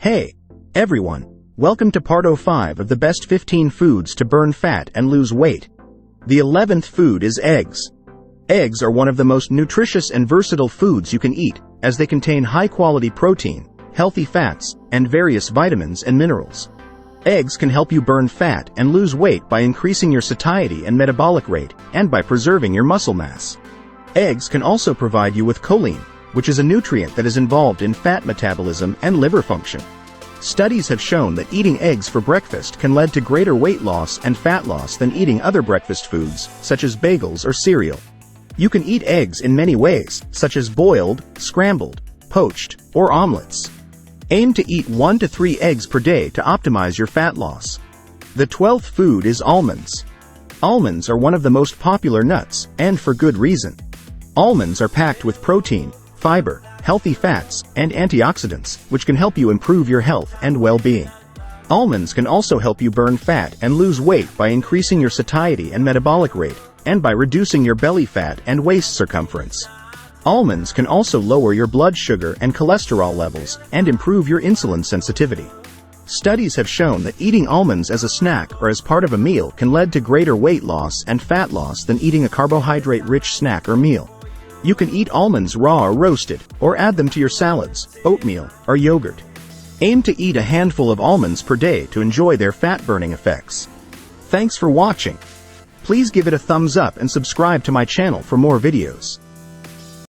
Hey, everyone, welcome to part 05 of the best 15 foods to burn fat and lose weight. The 11th food is eggs. Eggs are one of the most nutritious and versatile foods you can eat, as they contain high-quality protein, healthy fats, and various vitamins and minerals. Eggs can help you burn fat and lose weight by increasing your satiety and metabolic rate, and by preserving your muscle mass. Eggs can also provide you with choline, which is a nutrient that is involved in fat metabolism and liver function. Studies have shown that eating eggs for breakfast can lead to greater weight loss and fat loss than eating other breakfast foods, such as bagels or cereal. You can eat eggs in many ways, such as boiled, scrambled, poached, or omelets. Aim to eat 1 to 3 eggs per day to optimize your fat loss. The 12th food is almonds. Almonds are one of the most popular nuts, and for good reason. Almonds are packed with protein, fiber, healthy fats, and antioxidants, which can help you improve your health and well-being. Almonds can also help you burn fat and lose weight by increasing your satiety and metabolic rate, and by reducing your belly fat and waist circumference. Almonds can also lower your blood sugar and cholesterol levels and improve your insulin sensitivity. Studies have shown that eating almonds as a snack or as part of a meal can lead to greater weight loss and fat loss than eating a carbohydrate-rich snack or meal. You can eat almonds raw or roasted, or add them to your salads, oatmeal, or yogurt. Aim to eat a handful of almonds per day to enjoy their fat-burning effects. Thanks for watching. Please give it a thumbs up and subscribe to my channel for more videos.